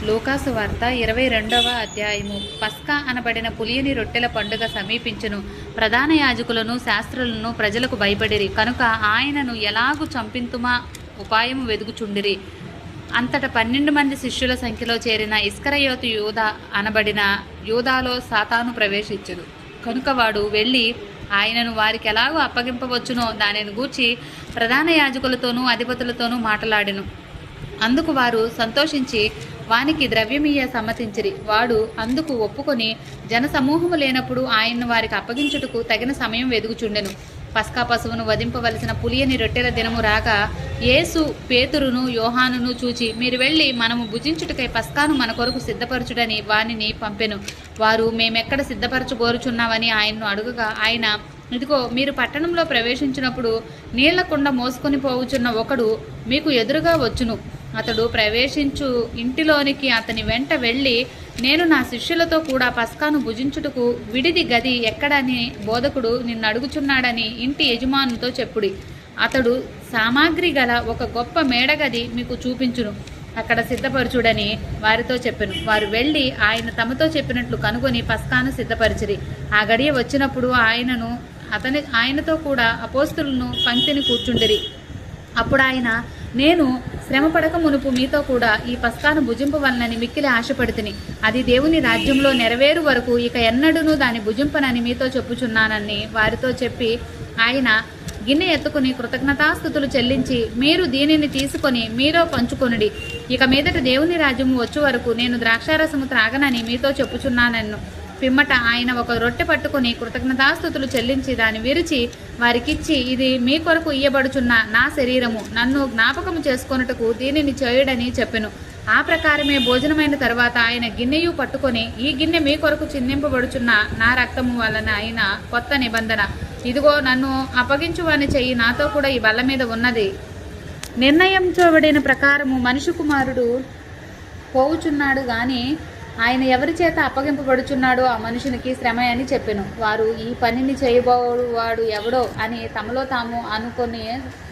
లూకాసు వార్త 22వ అధ్యాయము. పస్కా అనబడిన పులియని రొట్టెల పండుగ సమీపించును. ప్రధాన యాజకులను శాస్త్రులను ప్రజలకు భయపడిరి కనుక ఆయనను ఎలాగు చంపింతుమా ఉపాయము వెదుగుచుండిరి. అంతట 12 మంది శిష్యుల సంఖ్యలో చేరిన ఇస్కరయోతు యూదా అనబడిన యూదాలో సాతాను ప్రవేశించును. కనుక వాడు వెళ్ళి ఆయనను వారికి ఎలాగో అప్పగింపవచ్చునో దానిని గూర్చి ప్రధాన యాజకులతోనూ అధిపతులతోనూ మాట్లాడెను. అందుకు వారు సంతోషించి వానికి ద్రవ్యమియ్య సమ్మతించిరి. వాడు అందుకు ఒప్పుకొని జనసమూహము లేనప్పుడు ఆయన్ను వారికి అప్పగించుటకు తగిన సమయం వెదుగుచుండెను. పస్కా పశువును వధింపవలసిన పులియని రొట్టెల దినము రాగా యేసు పేతురును యోహానును చూచి, మీరు వెళ్ళి మనము భుజించుటకై పస్కాను మన కొరకు సిద్ధపరచుడని వానిని పంపెను. వారు మేమెక్కడ సిద్ధపరచుకోరుచున్నామని ఆయన్ను అడుగగా ఆయన, ఇదిగో మీరు పట్టణంలో ప్రవేశించినప్పుడు నీళ్ల కుండ మోసుకొని పోవుచున్న ఒకడు మీకు ఎదురుగా వచ్చును. అతడు ప్రవేశించు ఇంటిలోనికి అతని వెంట వెళ్ళి, నేను నా శిష్యులతో కూడా పస్కాను భుజించుటకు విడిది గది ఎక్కడని బోధకుడు నిన్ను అడుగుచున్నాడని ఇంటి యజమానుతో చెప్పుడి. అతడు సామాగ్రి గల ఒక గొప్ప మేడగది మీకు చూపించును, అక్కడ సిద్ధపరచుడని వారితో చెప్పెను. వారు వెళ్ళి ఆయన తమతో చెప్పినట్లు కనుగొని పస్కాను సిద్ధపరిచిరి. ఆ గడియ వచ్చినప్పుడు ఆయనతో కూడా అపోస్తులను పంక్తిని కూర్చుండిరి. అప్పుడు ఆయన, నేను శ్రమపడక మునుపు మీతో కూడా ఈ పస్కాను భుజింపవలనని మిక్కిలి ఆశపడితిని. అది దేవుని రాజ్యంలో నెరవేరు వరకు ఇక ఎన్నడూనూ దాన్ని భుజింపనని మీతో చెప్పుచున్నానని వారితో చెప్పి ఆయన గిన్నె ఎత్తుకుని కృతజ్ఞతాస్తుతులు చెల్లించి, మీరు దీనిని తీసుకొని మీలో పంచుకొనుడి. ఇక మీదట దేవుని రాజ్యము వచ్చు వరకు నేను ద్రాక్షారసము త్రాగనని మీతో చెప్పుచున్నానన్ను. పిమ్మట ఆయన ఒక రొట్టె పట్టుకుని కృతజ్ఞతాస్తుతులు చెల్లించి దాన్ని విరిచి వారికిచ్చి, ఇది మీ కొరకు ఇయ్యబడుచున్న నా శరీరము, నన్ను జ్ఞాపకము చేసుకొనుటకు దీనిని చేయుడని చెప్పెను. ఆ ప్రకారమే భోజనమైన తరువాత ఆయన గిన్నెయు పట్టుకొని, ఈ గిన్నె మీ కొరకు చిందింపబడుచున్న నా రక్తము వలన అయిన కొత్త నిబంధన. ఇదిగో నన్ను అప్పగించువాని చెయ్యి నాతో కూడా ఈ బల్ల మీద ఉన్నది. నిర్ణయించబడిన ప్రకారము మనిషి కుమారుడు పోవుచున్నాడు గాని ఆయన ఎవరి చేత అప్పగింపబడుచున్నాడో ఆ మనుషునికి శ్రమ అని చెప్పెను. వారు ఈ పనిని చేయబోవాడు ఎవడో అని తమలో తాము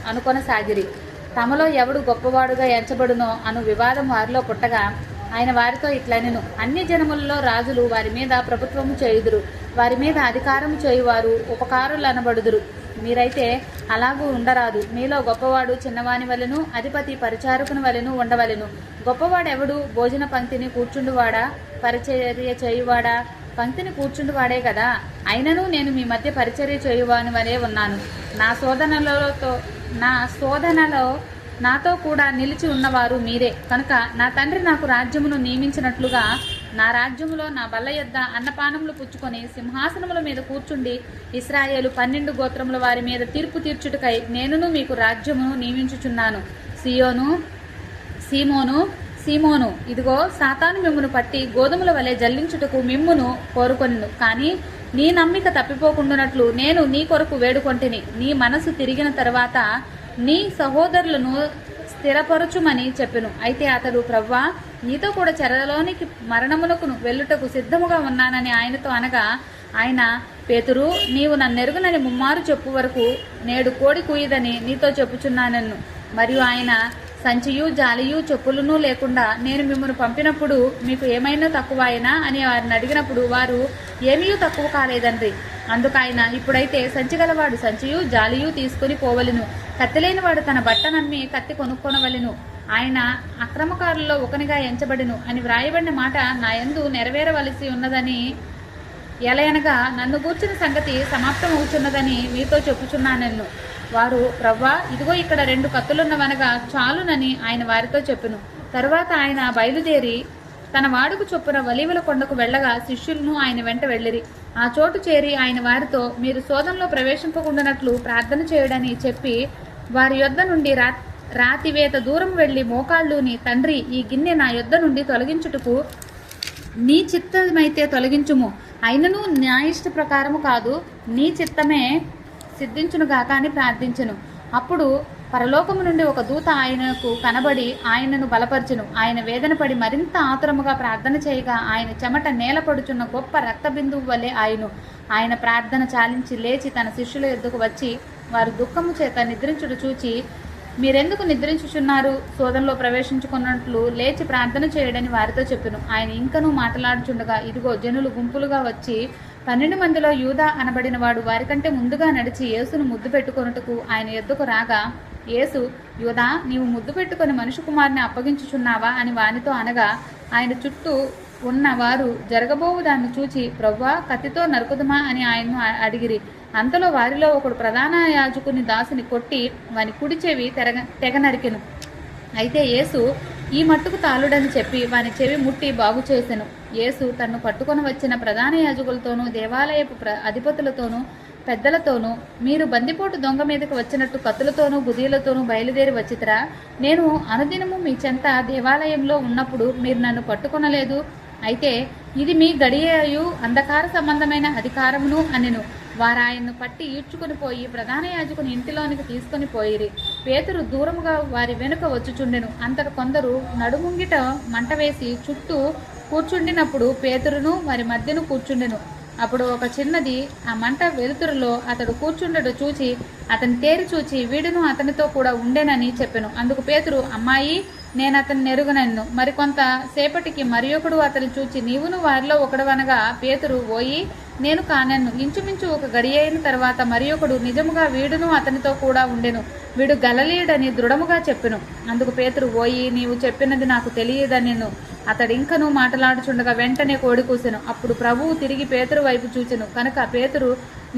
అనుకొనసాగిరి. తమలో ఎవడు గొప్పవాడుగా ఎంచబడునో అను వివాదం వారిలో పుట్టగా ఆయన వారితో ఇట్లనెను, అన్య జనములలో రాజులు వారి మీద ప్రభుత్వము చేయుదురు, వారి మీద అధికారము చేయువారు ఉపకారులు అనబడుదురు. మీరైతే అలాగూ ఉండరాదు. మీలో గొప్పవాడు చిన్నవాని వలెను, అధిపతి పరిచారకుని వలెను ఉండవలెను. గొప్పవాడెవడు? భోజన పంక్తిని కూర్చుండువాడా, పరిచర్య చేయువాడా? పంక్తిని కూర్చుండువాడే కదా. అయినను నేను మీ మధ్య పరిచర్య చేయువాని వలె ఉన్నాను. నా శోధనలో నాతో కూడా నిలిచి ఉన్నవారు మీరే. కనుక నా తండ్రి నాకు రాజ్యమును నియమించినట్లుగా నా రాజ్యములో నా బల్ల యొద్ద అన్నపానములు పుచ్చుకొని సింహాసనముల మీద కూర్చుండి ఇశ్రాయేలు 12 గోత్రముల వారి మీద తీర్పు తీర్చుటకై నేనును మీకు రాజ్యమును నియమించుచున్నాను. సీమోను, ఇదిగో సాతాను మిమ్మును పట్టి గోధుమల వలె జల్లించుటకు మిమ్మును కోరుకొనిను. కానీ నీ నమ్మిక తప్పిపోకుండానట్లు నేను నీ కొరకు వేడుకొంటిని. నీ మనసు తిరిగిన తర్వాత నీ సహోదరులను స్థిరపరచుమని చెప్పెను. అయితే అతడు, ప్రవ్వా, నీతో కూడా చెరలోనికి మరణమునకు వెళ్ళుటకు సిద్ధముగా ఉన్నానని ఆయనతో అనగా ఆయన, పేతురు, నీవు నన్నెరుగునని ముమ్మారు చెప్పు వరకు నేడు కోడి కూయదని నీతో చెప్పుచున్నానన్ను. మరియు ఆయన, సంచియు జాలియు చెప్పులను లేకుండా నేను మిమ్మల్ని పంపినప్పుడు మీకు ఏమైనా తక్కువ అయినా అని వారిని అడిగినప్పుడు వారు, ఏమీ తక్కువ కాలేదండ్రి. అందుకు ఆయన, ఇప్పుడైతే సంచి గలవాడు సంచియు జాలియు తీసుకుని పోవలెను, కత్తిలేనివాడు తన బట్ట నమ్మి కత్తి కొనుక్కొనవలెను. ఆయన అక్రమకారుల్లో ఒకనిగా ఎంచబడిను అని వ్రాయబడిన మాట నా యందు నెరవేరవలసి ఉన్నదని ఎలయనగా నన్ను గూర్చిన సంగతి సమాప్తమవుతున్నదని మీతో చెప్పుచున్నానన్ను. వారు, ప్రవ్వా, ఇదిగో ఇక్కడ 2 కత్తులున్నవనగా చాలునని ఆయన వారితో చెప్పెను. తరువాత ఆయన బయలుదేరి తన వాడుకు చొప్పున ఒలీవల కొండకు వెళ్ళగా శిష్యులను ఆయన వెంట వెళ్ళిరి. ఆ చోటు చేరి ఆయన వారితో, మీరు శోధనలో ప్రవేశింపకుండానట్లు ప్రార్థన చేయుడని చెప్పి వారి యొద్ద నుండి రాతివేత దూరం వెళ్ళి మోకాళ్ళుని, తండ్రి, ఈ గిన్నె నా యొద్ద నుండి తొలగించుటకు నీ చిత్తమైతే తొలగించుము, అయినను నా ఇష్ట ప్రకారము కాదు, నీ చిత్తమే సిద్ధించునుగాక అని ప్రార్థించెను. అప్పుడు పరలోకము నుండి ఒక దూత ఆయనకు కనబడి ఆయనను బలపరచెను. ఆయన వేదన పడి మరింత ఆతురముగా ప్రార్థన చేయగా ఆయన చెమట నేల పడుచున్న గొప్ప రక్త బిందువు వలె ఆయన ప్రార్థన చాలించి లేచి తన శిష్యుల యొద్దకు వచ్చి వారు దుఃఖము చేత నిద్రించుట చూచి మీరెందుకు నిద్రించుచున్నారు? శోధనలో ప్రవేశించుకున్నట్లు లేచి ప్రార్థన చేయడని వారితో చెప్పెను. ఆయన ఇంకనూ మాట్లాడుచుండగా ఇదిగో జనులు గుంపులుగా వచ్చి 12 మందిలో యూదా అనబడిన వాడు వారికంటే ముందుగా నడిచి యేసును ముద్దు పెట్టుకొనుటకు ఆయన యొద్దకు రాగా, యేసు, యూదా, నీవు ముద్దు పెట్టుకొని మనుష్య కుమారుని అప్పగించుచున్నావా అని వానితో అనగా, ఆయన చుట్టూ ఉన్న వారు జరగబోవు దాన్ని చూచి, ప్రభువా, కత్తితో నరుకుదమా అని ఆయన్ను అడిగిరి. అంతలో వారిలో ఒకడు ప్రధాన యాజకుని దాసుని కొట్టి వాని కుడి చెవి తెగ నరికెను. అయితే యేసు ఈ మట్టుకు తాళుడని చెప్పి వాని చెవి ముట్టి బాగు చేసెను. యేసు తన్ను పట్టుకొని వచ్చిన ప్రధాన యాజకులతోనూ దేవాలయపు అధిపతులతోనూ పెద్దలతోనూ, మీరు బందిపోటు దొంగ మీదకి వచ్చినట్టు కత్తులతోనూ గుదీలతోనూ బయలుదేరి వచ్చితరా? నేను అనుదినము మీ చెంత దేవాలయంలో ఉన్నప్పుడు మీరు నన్ను పట్టుకొనలేదు. అయితే ఇది మీ గడియయు అంధకార సంబంధమైన అధికారమును అనెను. వారాయన్ను పట్టి ఈడ్చుకుని పోయి ప్రధాన యాజకుని ఇంటిలోనికి తీసుకొని పోయిరి. పేతురు దూరముగా వారి వెనుక వచ్చుచుండెను. అంతట కొందరు నడుముంగిట మంట వేసి చుట్టూ కూర్చుండినప్పుడు పేతురును వారి మధ్యను కూర్చుండెను. అప్పుడు ఒక చిన్నది ఆ మంట వెలుతురులో అతడు కూర్చుండడు చూచి అతని తేరి చూచి వీడును అతనితో కూడా ఉండెనని చెప్పెను. అందుకు పేతురు, అమ్మాయి, నేను అతన్ని ఎరుగనన్ను. మరికొంత సేపటికి మరి ఒకడు అతని చూచి, నీవును వారిలో ఒకడవనగా పేతురు, ఓయి, నేను కానన్ను. ఇంచుమించు ఒక గడియైన తర్వాత మరి ఒకడు, నిజముగా వీడును అతనితో కూడా ఉండెను, వీడు గలిలయుడని దృఢముగా చెప్పెను. అందుకు పేతురు, ఓయి, నీవు చెప్పినది నాకు తెలియదనెను. అతడింకనూ మాట్లాడుచుండగా వెంటనే కోడి కూసెను. అప్పుడు ప్రభువు తిరిగి పేతురు వైపు చూచెను. కనుక పేతురు,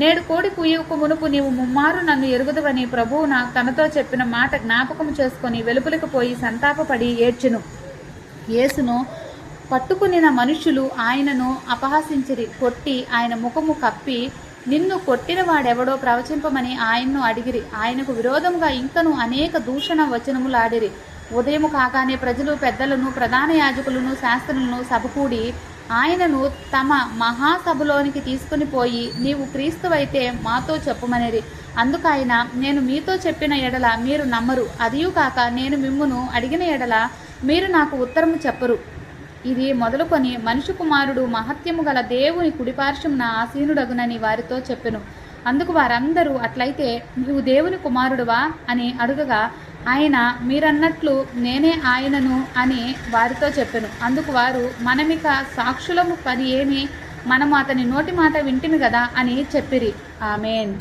నేడు కోడి కూయకు మునుపు నీవు ముమ్మారు నన్ను ఎరుగుదువని ప్రభువు తనతో చెప్పిన మాట జ్ఞాపకము చేసుకొని వెలుపలికి పోయి సంతాపపడి ఏడ్చెను. యేసును పట్టుకునిన మనుష్యులు ఆయనను అపహాసించిరి. కొట్టి ఆయన ముఖము కప్పి, నిన్ను కొట్టిన వాడెవడో ప్రవచింపమని ఆయన్ను అడిగిరి. ఆయనకు విరోధముగా ఇంకను అనేక దూషణ వచనములాడిరి. ఉదయము కాగానే ప్రజలు పెద్దలను ప్రధాన యాజకులను శాస్త్రులను సభకూడి ఆయనను తమ మహాసభలోనికి తీసుకుని పోయి, నీవు క్రీస్తువైతే మాతో చెప్పమనిరి. అందుకు ఆయన, నేను మీతో చెప్పిన ఎడల మీరు నమ్మరు, అదియూ కాక నేను మిమ్మును అడిగిన ఎడల మీరు నాకు ఉత్తరము చెప్పరు. ఇది మొదలుకొని మనుష్య కుమారుడు మహత్యము గల దేవుని కుడిపార్శ్వమున ఆసీనుడగునని వారితో చెప్పెను. అందుకు వారందరూ, అట్లయితే నీవు దేవుని కుమారుడువా అని అడుగగా, ఆయన, మీరన్నట్లు నేనే ఆయనను అని వారితో చెప్పెను. అందుకు వారు, మనమిక సాక్షులము పని ఏమి? మనము అతని నోటి మాట వింటిమి కదా అని చెప్పిరి. ఆమేన్.